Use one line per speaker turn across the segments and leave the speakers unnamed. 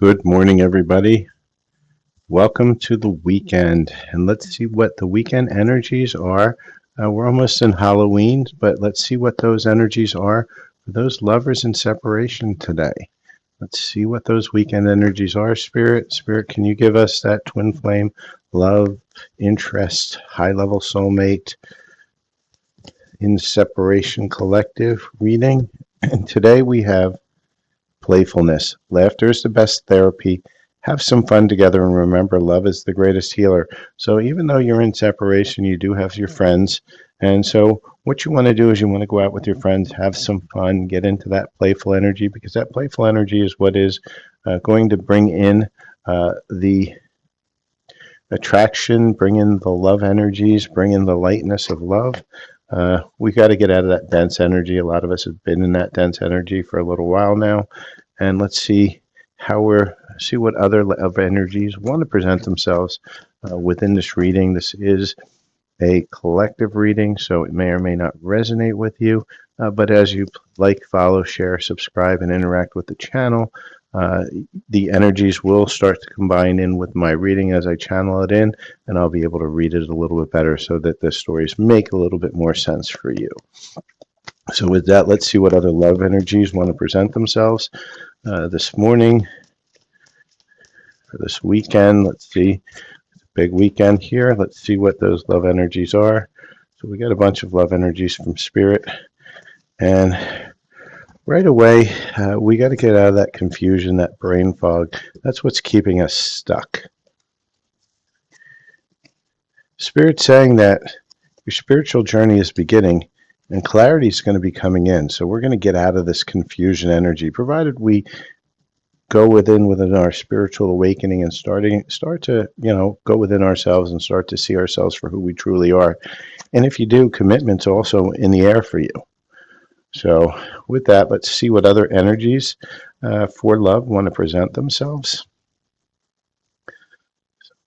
Good morning, everybody. Welcome to the weekend. And let's see what the weekend energies are. We're almost in Halloween, but let's see what those energies are for those lovers in separation today. Let's see what those weekend energies are. Spirit, can you give us that twin flame, love, interest, high level soulmate, in separation collective reading? And today we have playfulness. Laughter is the best therapy. Have some fun together and remember love is the greatest healer. So even though you're in separation, you do have your friends. And so what you want to do is you want to go out with your friends, have some fun, get into that playful energy because that playful energy is what is going to bring in the attraction, bring in the love energies, bring in the lightness of love. We got to get out of that dense energy. A lot of us have been in that dense energy for a little while now, and let's see what other love energies want to present themselves within this reading. This is a collective reading, so it may or may not resonate with you. But as you like, follow, share, subscribe, and interact with the channel, uh, the energies will start to combine in with my reading as I channel it in, and I'll be able to read it a little bit better so that the stories make a little bit more sense for you. So with that, let's see what other love energies want to present themselves this morning for this weekend. Let's see. It's a big weekend here. Let's see what those love energies are. So we got a bunch of love energies from Spirit. And right away, we got to get out of that confusion, that brain fog. That's what's keeping us stuck. Spirit's saying that your spiritual journey is beginning and clarity is going to be coming in. So we're going to get out of this confusion energy, provided we go within our spiritual awakening and start to go within ourselves and start to see ourselves for who we truly are. And if you do, commitment's also in the air for you. So with that, let's see what other energies for love want to present themselves.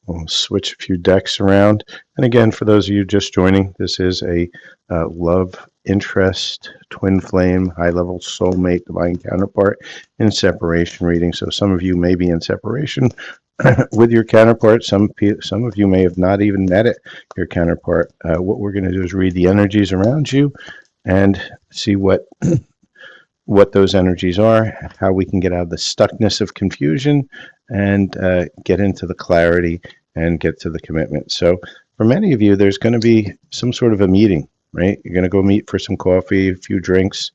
We'll switch a few decks around. And again, for those of you just joining, this is a love, interest, twin flame, high-level soulmate, divine counterpart in separation reading. So some of you may be in separation with your counterpart. Some of you may have not even met your counterpart. What we're going to do is read the energies around you and see what those energies are, how we can get out of the stuckness of confusion and get into the clarity and get to the commitment. So for many of you, there's going to be some sort of a meeting, right? You're going to go meet for some coffee, a few drinks.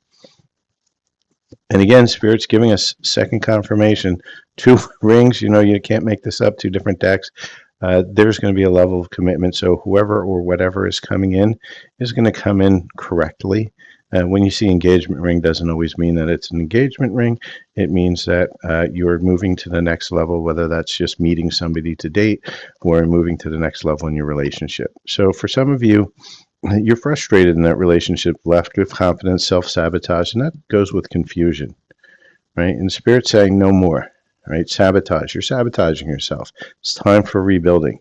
And again, Spirit's giving us second confirmation. 2 rings, you can't make this up, 2 different decks. There's going to be a level of commitment. So whoever or whatever is coming in is going to come in correctly. When you see engagement ring, doesn't always mean that it's an engagement ring. It means that you're moving to the next level, whether that's just meeting somebody to date or moving to the next level in your relationship. So for some of you, you're frustrated in that relationship, left with confidence, self-sabotage, and that goes with confusion, right? And Spirit's saying no more, right? Sabotage. You're sabotaging yourself. It's time for rebuilding.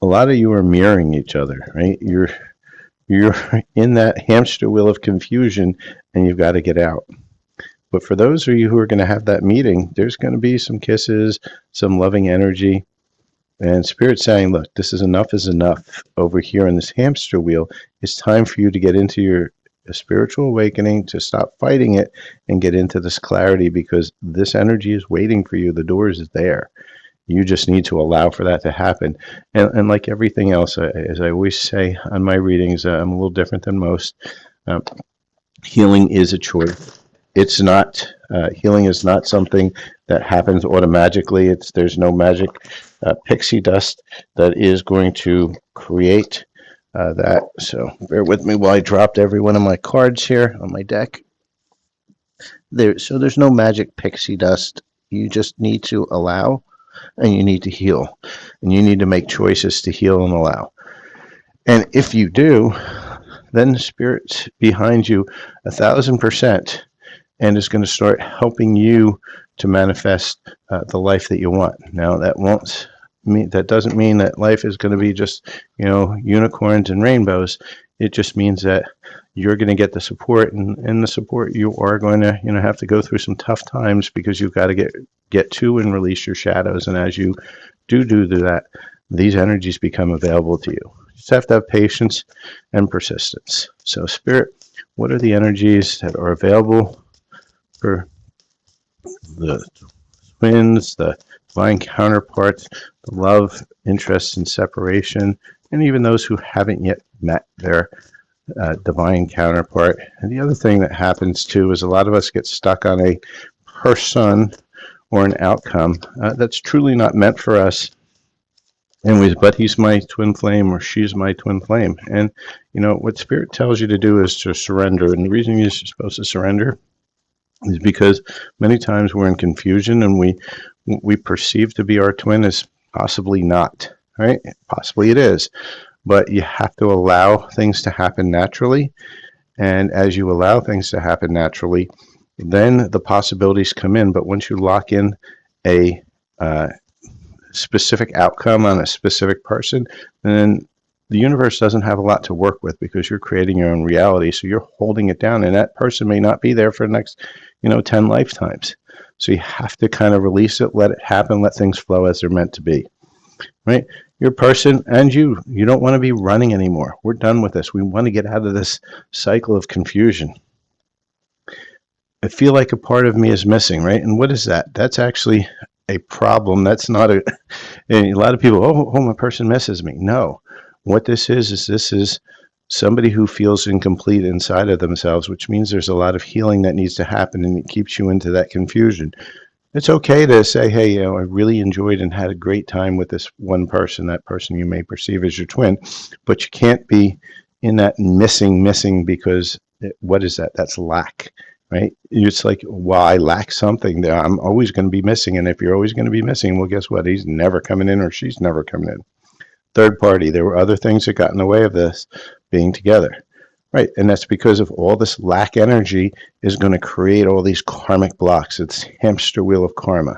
A lot of you are mirroring each other, right? You're in that hamster wheel of confusion and you've got to get out. But for those of you who are going to have that meeting, there's going to be some kisses, some loving energy. And Spirit's saying, look, this is enough over here in this hamster wheel. It's time for you to get into your spiritual awakening, to stop fighting it and get into this clarity because this energy is waiting for you. The door is there. You just need to allow for that to happen. And like everything else, as I always say on my readings, I'm a little different than most. Healing is a choice. It's not, healing is not something that happens automatically. There's no magic pixie dust that is going to create that. So bear with me while I dropped every one of my cards here on my deck. So there's no magic pixie dust. You just need to allow and you need to heal. And you need to make choices to heal and allow. And if you do, then Spirit's behind you 1,000% and is going to start helping you to manifest the life that you want. Now, that won't that doesn't mean that life is going to be just, unicorns and rainbows. It just means that you're going to get the support, and the support, you are going to, have to go through some tough times, because you've got to get to and release your shadows. And as you do that, these energies become available to you. You just have to have patience and persistence. So, Spirit, what are the energies that are available for the twins, the divine counterparts, the love, interest, and separation, and even those who haven't yet met their divine counterpart? And the other thing that happens too is a lot of us get stuck on a person or an outcome that's truly not meant for us. But he's my twin flame, or she's my twin flame. And what Spirit tells you to do is to surrender. And the reason you're supposed to surrender is because many times we're in confusion, and we perceive to be our twin as possibly not, right? Possibly it is, but you have to allow things to happen naturally. And as you allow things to happen naturally, then the possibilities come in. But once you lock in a specific outcome on a specific person, then the universe doesn't have a lot to work with, because you're creating your own reality. So you're holding it down, and that person may not be there for the next 10 lifetimes. So you have to kind of release it, let it happen, let things flow as they're meant to be, right? Your person and you don't want to be running anymore. We're done with this. We want to get out of this cycle of confusion. I feel like a part of me is missing, right? And what is that? That's actually a problem. That's not a lot of people, oh, my person misses me. No. What this is somebody who feels incomplete inside of themselves, which means there's a lot of healing that needs to happen, and it keeps you into that confusion. It's okay to say, hey, I really enjoyed and had a great time with this one person, that person you may perceive as your twin, but you can't be in that missing, because what is that? That's lack, right? It's like, well, I lack something. I'm always going to be missing. And if you're always going to be missing, well, guess what? He's never coming in, or she's never coming in. Third party. There were other things that got in the way of this being together, right? And that's because of all this lack energy is going to create all these karmic blocks. It's hamster wheel of karma.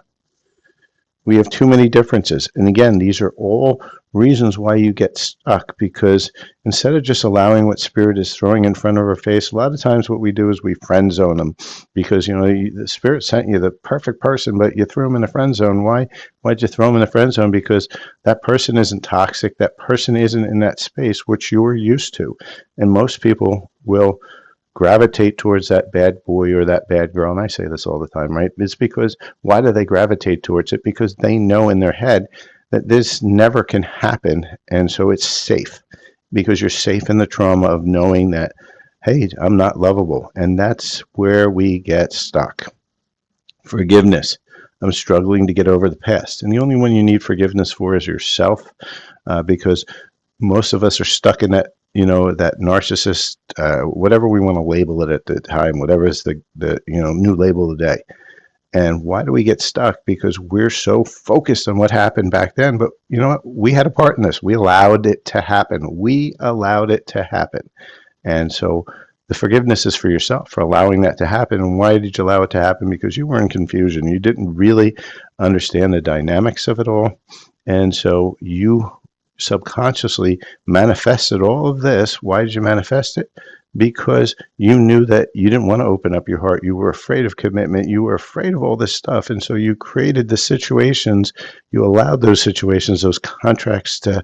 We have too many differences. And again, these are all reasons why you get stuck, because instead of just allowing what Spirit is throwing in front of our face, a lot of times what we do is we friend zone them, because the Spirit sent you the perfect person, but you threw them in the friend zone. Why'd you throw them in the friend zone? Because that person isn't toxic. That person isn't in that space which you're used to. And most people will gravitate towards that bad boy or that bad girl. And I say this all the time, right? It's because, why do they gravitate towards it? Because they know in their head that this never can happen. And so it's safe, because you're safe in the trauma of knowing that, hey, I'm not lovable. And that's where we get stuck. Forgiveness. I'm struggling to get over the past. And the only one you need forgiveness for is yourself, because most of us are stuck in that, that narcissist, whatever we want to label it at the time, whatever is the new label of the day. And why do we get stuck? Because we're so focused on what happened back then. But you know what? We had a part in this. We allowed it to happen. We allowed it to happen. And so the forgiveness is for yourself for allowing that to happen. And why did you allow it to happen? Because you were in confusion. You didn't really understand the dynamics of it all. And so you subconsciously manifested all of this. Why did you manifest it? Because you knew that you didn't want to open up your heart. You were afraid of commitment. You were afraid of all this stuff. And so you created the situations, you allowed those situations, those contracts to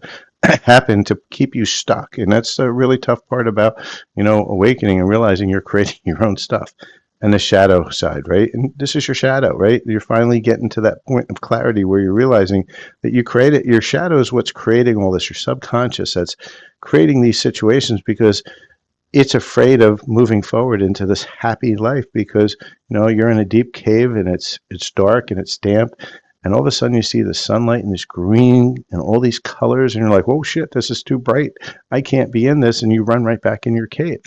happen to keep you stuck. And that's the really tough part about, awakening and realizing you're creating your own stuff. And the shadow side, right? And this is your shadow, right? You're finally getting to that point of clarity where you're realizing that you created, your shadow is what's creating all this, your subconscious that's creating these situations, because it's afraid of moving forward into this happy life, because you're in a deep cave and it's dark and it's damp, and all of a sudden you see the sunlight and this green and all these colors, and you're like, oh shit, this is too bright, I can't be in this, and you run right back in your cave.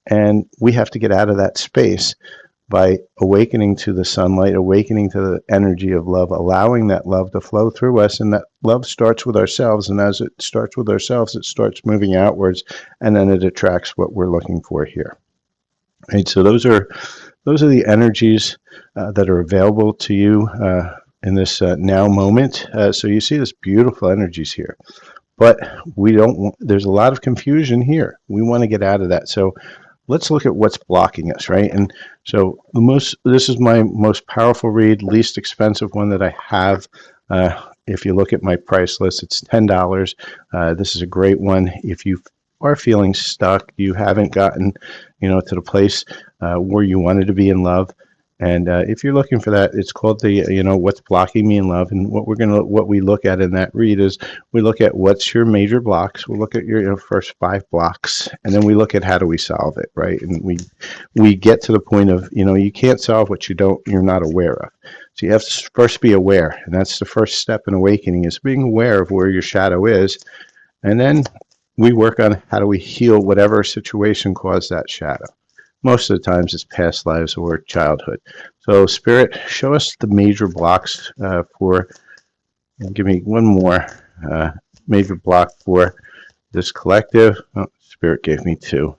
And we have to get out of that space by awakening to the sunlight, awakening to the energy of love, allowing that love to flow through us. And that love starts with ourselves. And as it starts with ourselves, it starts moving outwards, and then it attracts what we're looking for here. Right. So those are the energies that are available to you now moment. So you see this beautiful energies here, but we don't want, there's a lot of confusion here. We want to get out of that. So let's look at what's blocking us, right? And so this is my most powerful read, least expensive one that I have. If you look at my price list, it's $10. This is a great one. If you are feeling stuck, you haven't gotten, to the place where you wanted to be in love. And if you're looking for that, it's called the, what's blocking me in love. And what we look at in that read is we look at what's your major blocks. We'll look at your first 5 blocks, and then we look at how do we solve it, right? And we get to the point of, you can't solve what you're not aware of. So you have to first be aware, and that's the first step in awakening, is being aware of where your shadow is. And then we work on how do we heal whatever situation caused that shadow. Most of the times it's past lives or childhood. So Spirit, show us the major blocks give me one more major block for this collective. Oh, Spirit gave me 2.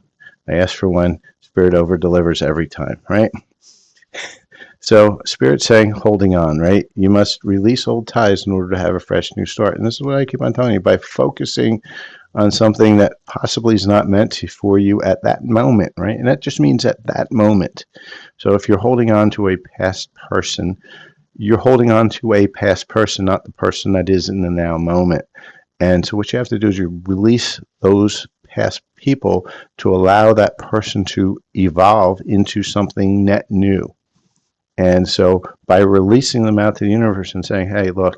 I asked for 1. Spirit over delivers every time, right? So Spirit saying, holding on, right? You must release old ties in order to have a fresh new start. And this is what I keep on telling you, by focusing on something that possibly is not meant for you at that moment, right? And that just means at that moment. So if you're holding on to a past person, you're holding on to a past person, not the person that is in the now moment. And so what you have to do is you release those past people to allow that person to evolve into something net new. And so by releasing them out to the universe and saying, hey, look,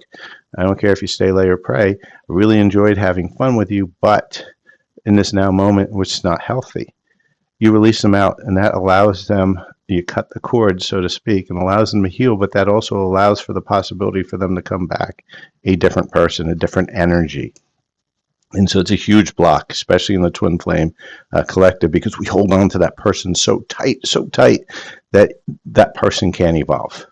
I don't care if you stay, lay, or pray. I really enjoyed having fun with you, but in this now moment, which is not healthy, you release them out, and that allows them, you cut the cord, so to speak, and allows them to heal, but that also allows for the possibility for them to come back a different person, a different energy. And so it's a huge block, especially in the twin flame collective, because we hold on to that person so tight that that person can't evolve.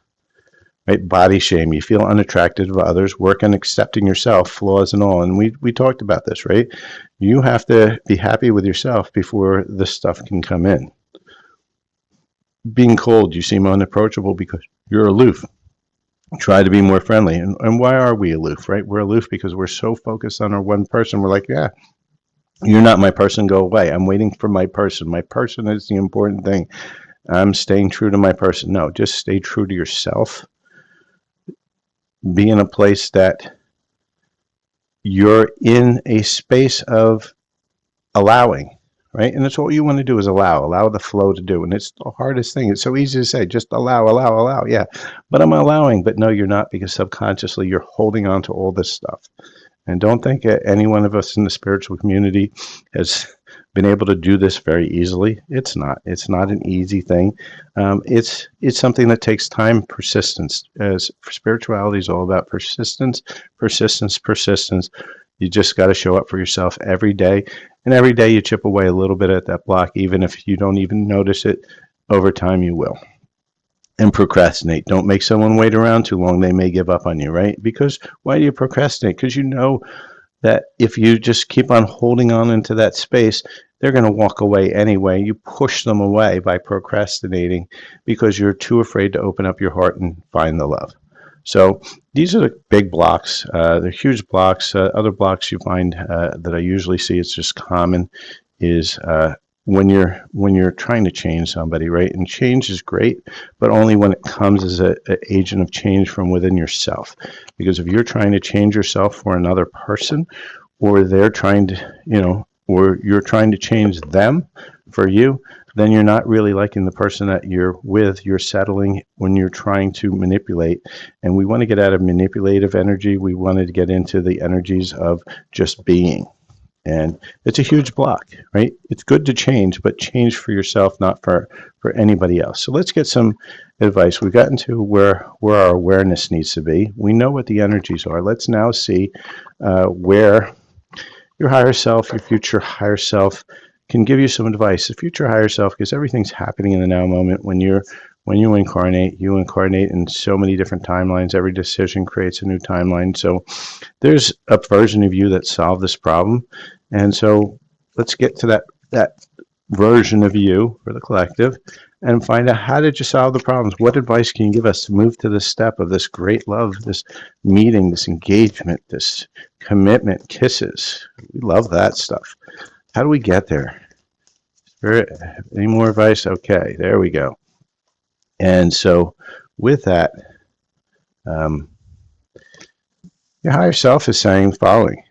Right? Body shame. You feel unattracted to others. Work on accepting yourself, flaws and all. And we talked about this, right? You have to be happy with yourself before this stuff can come in. Being cold, you seem unapproachable because you're aloof. Try to be more friendly. And why are we aloof, right? We're aloof because we're so focused on our one person. We're like, yeah, you're not my person, go away. I'm waiting for my person. My person is the important thing. I'm staying true to my person. No, just stay true to yourself. Be in a place that you're in a space of allowing, right? And that's all you want to do is allow the flow to do. And it's the hardest thing. It's so easy to say, just allow. Yeah, but I'm allowing. But no, you're not, because subconsciously you're holding on to all this stuff. And don't think any one of us in the spiritual community has been able to do this very easily. It's not an easy thing. It's something that takes time, persistence. As spirituality is all about persistence. You just got to show up for yourself every day. And every day you chip away a little bit at that block, even if you don't even notice it. Over time you will. And procrastinate. Don't make someone wait around too long. They may give up on you, right? Because why do you procrastinate? Because you know that if you just keep on holding on into that space, they're going to walk away anyway. You push them away by procrastinating because you're too afraid to open up your heart and find the love. So these are the big blocks. They're huge blocks. Other blocks you find that I usually see, it's just common, is when you're trying to change somebody, right? And change is great, but only when it comes as an agent of change from within yourself. Because if you're trying to change yourself for another person, or they're trying to, or you're trying to change them for you, then you're not really liking the person that you're with. You're settling when you're trying to manipulate. And we want to get out of manipulative energy. We wanted to get into the energies of just being. And it's a huge block, right? It's good to change, but change for yourself, not for anybody else. So let's get some advice. We've gotten to where our awareness needs to be. We know what the energies are. Let's now see where your higher self, your future higher self, can give you some advice. The future higher self, because everything's happening in the now moment. When you incarnate in so many different timelines. Every decision creates a new timeline. So there's a version of you that solved this problem. And so let's get to that version of you for the collective. and find out, how did you solve the problems? What advice can you give us to move to this step of this great love, this meeting, this engagement, this commitment, kisses? We love that stuff. How do we get there? Spirit, any more advice? Okay, there we go. And so with that, um, your higher self is saying the following: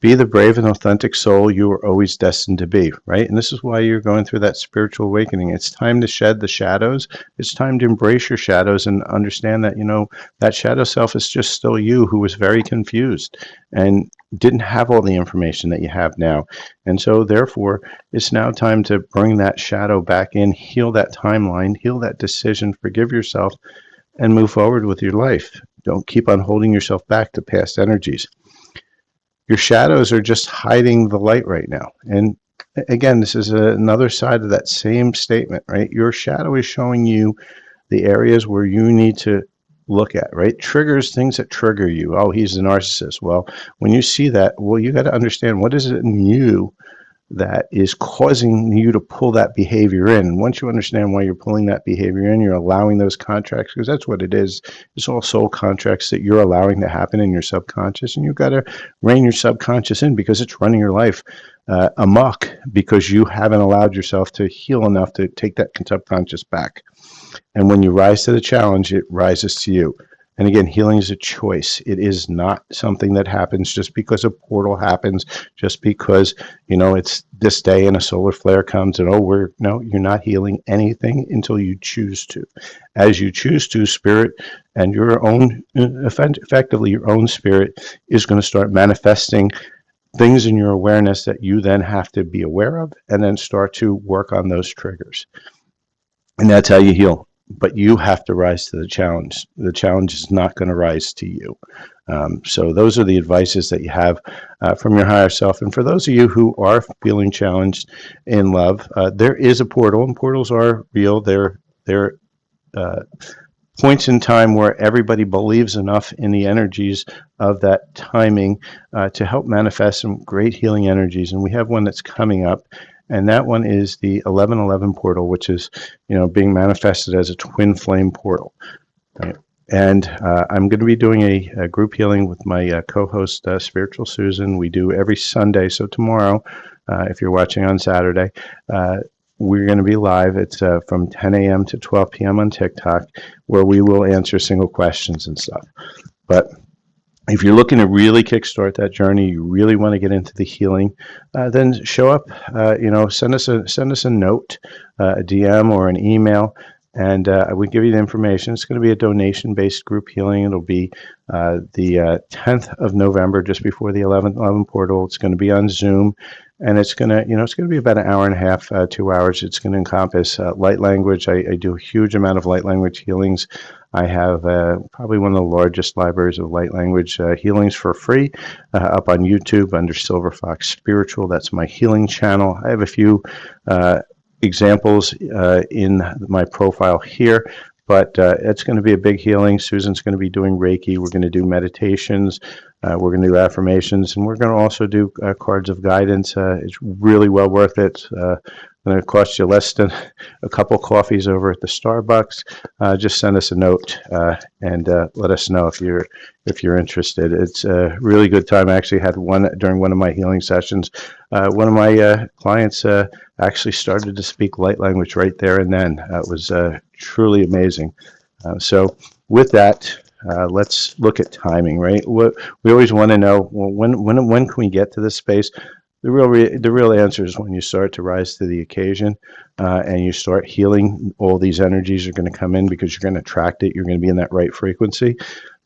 be the brave and authentic soul you were always destined to be, right? And this is why you're going through that spiritual awakening. It's time to shed the shadows. It's time to embrace your shadows and understand that, that shadow self is just still you, who was very confused and didn't have all the information that you have now. And so therefore, it's now time to bring that shadow back in, heal that timeline, heal that decision, forgive yourself, and move forward with your life. Don't keep on holding yourself back to past energies. Your shadows are just hiding the light right now. And again, this is another side of that same statement, right? Your shadow is showing you the areas where you need to look at, right? Triggers, things that trigger you. Oh, he's a narcissist. Well, when you see that, well, you got to understand, what is it in you that is causing you to pull that behavior in. And once you understand why you're pulling that behavior in, you're allowing those contracts, because that's what it is. It's all soul contracts that you're allowing to happen in your subconscious, and you've got to rein your subconscious in, because it's running your life amok, because you haven't allowed yourself to heal enough to take that subconscious back. And when you rise to the challenge, it rises to you. And again, healing is a choice. It is not something that happens just because a portal happens, just because, it's this day and a solar flare comes and, no, you're not healing anything until you choose to. As you choose to, spirit and your own, effectively your own spirit, is going to start manifesting things in your awareness that you then have to be aware of, and then start to work on those triggers. And that's how you heal. But you have to rise to the challenge. The challenge is not going to rise to you. So those are the advices that you have from your higher self. And for those of you who are feeling challenged in love, there is a portal, and portals are real. They're points in time where everybody believes enough in the energies of that timing to help manifest some great healing energies. And we have one that's coming up. And that one is the 1111 portal, which is, being manifested as a twin flame portal. Right? And I'm going to be doing a group healing with my co-host, Spiritual Susan. We do every Sunday. So tomorrow, if you're watching on Saturday, we're going to be live. It's from 10 a.m. to 12 p.m. on TikTok, where we will answer single questions and stuff. But if you're looking to really kickstart that journey, you really want to get into the healing, then show up. Send us a note, a DM or an email, and we give you the information. It's going to be a donation-based group healing. It'll be the 10th of November, just before the 11 portal. It's going to be on Zoom. And it's gonna be about an hour and a half, 2 hours. It's going to encompass light language. I do a huge amount of light language healings. I have probably one of the largest libraries of light language healings for free up on YouTube under Silver Fox Spiritual. That's my healing channel. I have a few examples in my profile here. But it's going to be a big healing. Susan's going to be doing Reiki. We're going to do meditations. We're going to do affirmations. And we're going to also do cards of guidance. It's really well worth it. It's going to cost you less than a couple coffees over at the Starbucks. Just send us a note and let us know if you're interested. It's a really good time. I actually had one during one of my healing sessions. One of my clients actually started to speak light language right there and then. It was truly amazing. So with that, let's look at timing, right? What we always want to know, well, when can we get to this space? The real answer is when you start to rise to the occasion and you start healing. All these energies are going to come in because you're going to attract it. You're going to be in that right frequency.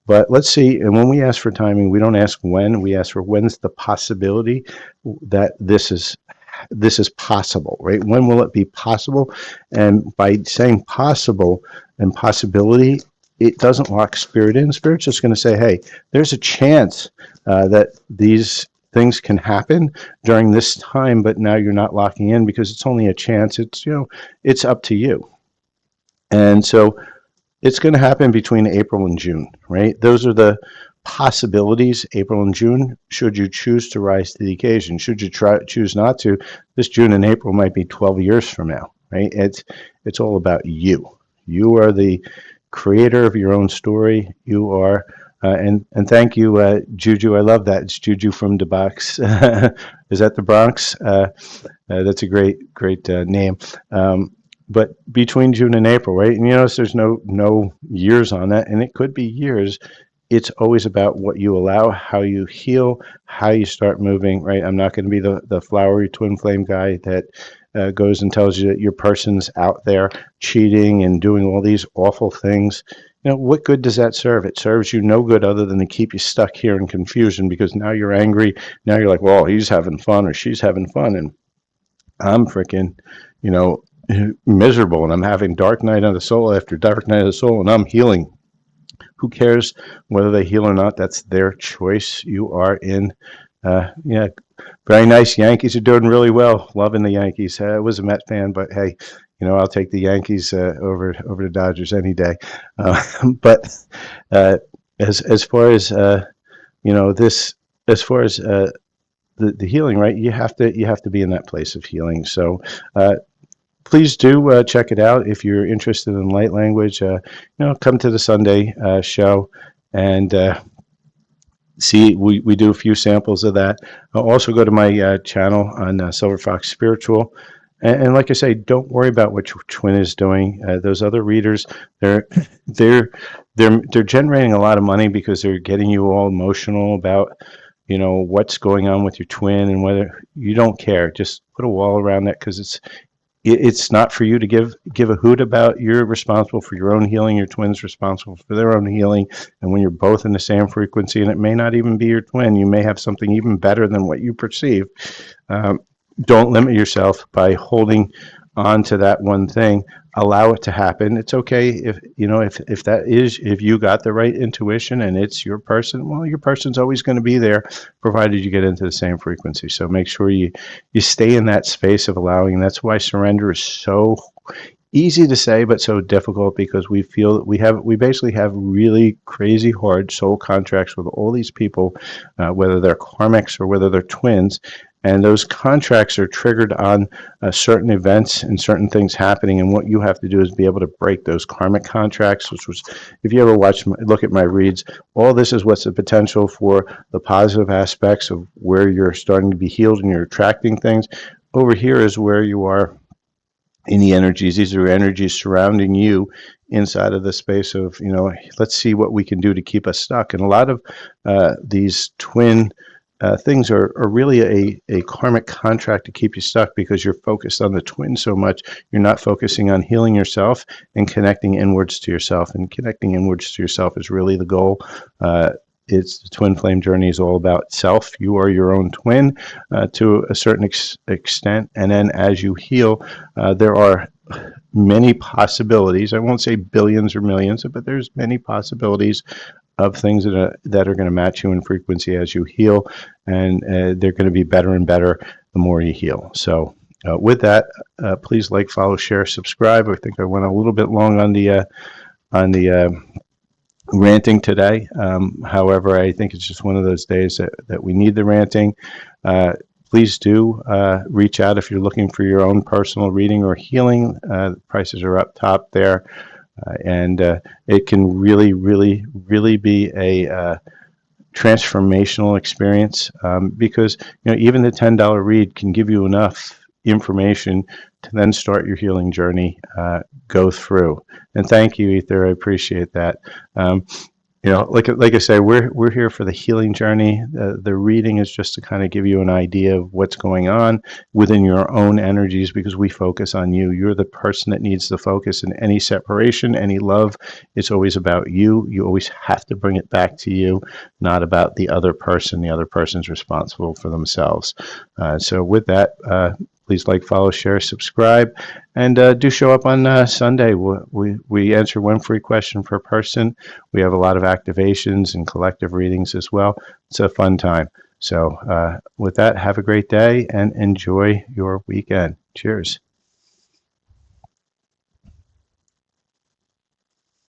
But let's see, and when we ask for timing, we don't ask when, we ask for when's the possibility that this is possible, right? When will it be possible? And by saying possible and possibility, it doesn't lock spirit in. Spirit's just going to say, hey, there's a chance that these things can happen during this time, but now you're not locking in because it's only a chance. It's up to you. And so it's going to happen between April and June, right? Those are the possibilities, April and June, should you choose to rise to the occasion. Should you choose not to, this June and April might be 12 years from now, right? It's all about you. You are the creator of your own story. You are, and thank you, Juju. I love that. It's Juju from the box. Is that the Bronx? That's a great name. But between June and April, right? And you notice there's no years on that, and it could be years. It's always about what you allow, how you heal, how you start moving, right? I'm not going to be the flowery twin flame guy that goes and tells you that your person's out there cheating and doing all these awful things. You know, what good does that serve? It serves you no good other than to keep you stuck here in confusion because now you're angry. Now you're like, well, he's having fun or she's having fun. And I'm freaking, you know, miserable and I'm having dark night of the soul after dark night of the soul and I'm healing. Who cares whether they heal or not? That's their choice. You are in. Yeah, very nice. Yankees are doing really well. Loving the Yankees. I was a Met fan, but hey, you know I'll take the Yankees over the Dodgers any day. But uh, as far as you know this, as far as the healing, right? You have to be in that place of healing. So please do check it out if you're interested in light language. You know, come to the Sunday show and see. We do a few samples of that. I'll also go to my channel on Silver Fox Spiritual. And like I say, don't worry about what your twin is doing. Those other readers, they're they're they're generating a lot of money because they're getting you all emotional about what's going on with your twin and whether you don't care. Just put a wall around that because it's not for you to give a hoot about. You're responsible for your own healing. Your twin's responsible for their own healing. And when you're both in the same frequency, and it may not even be your twin, you may have something even better than what you perceive. Don't limit yourself by holding on to that one thing. Allow it to happen. It's okay if you got the right intuition and it's your person. Well, your person's always going to be there, provided you get into the same frequency. So make sure you stay in that space of allowing. And that's why surrender is so easy to say, but so difficult because we feel that we basically have really crazy hard soul contracts with all these people, whether they're karmics or whether they're twins. And those contracts are triggered on certain events and certain things happening. And what you have to do is be able to break those karmic contracts, which was, if you ever look at my reads, all this is what's the potential for the positive aspects of where you're starting to be healed and you're attracting things. Over here is where you are in the energies. These are energies surrounding you inside of the space of, let's see what we can do to keep us stuck. And a lot of these twin things are really a karmic contract to keep you stuck because you're focused on the twin so much. You're not focusing on healing yourself and connecting inwards to yourself. And connecting inwards to yourself is really the goal. It's the twin flame journey is all about self. You are your own twin to a certain extent. And then as you heal, there are many possibilities. I won't say billions or millions, but there's many possibilities of things that are going to match you in frequency as you heal, and they're going to be better and better the more you heal. So with that, please like, follow, share, subscribe. I think I went a little bit long on the ranting today. However, I think it's just one of those days that we need the ranting. Please do reach out if you're looking for your own personal reading or healing. Prices are up top there. And it can really, really, really be a transformational experience because even the $10 read can give you enough information to then start your healing journey, go through. And thank you, Ether. I appreciate that. Like I say, we're here for the healing journey. The reading is just to kind of give you an idea of what's going on within your own energies because we focus on you. You're the person that needs the focus in any separation, any love. It's always about you. You always have to bring it back to you, not about the other person. The other person's responsible for themselves. So with that, please like, follow, share, subscribe, and do show up on Sunday. We answer one free question per person. We have a lot of activations and collective readings as well. It's a fun time. So with that, have a great day and enjoy your weekend. Cheers.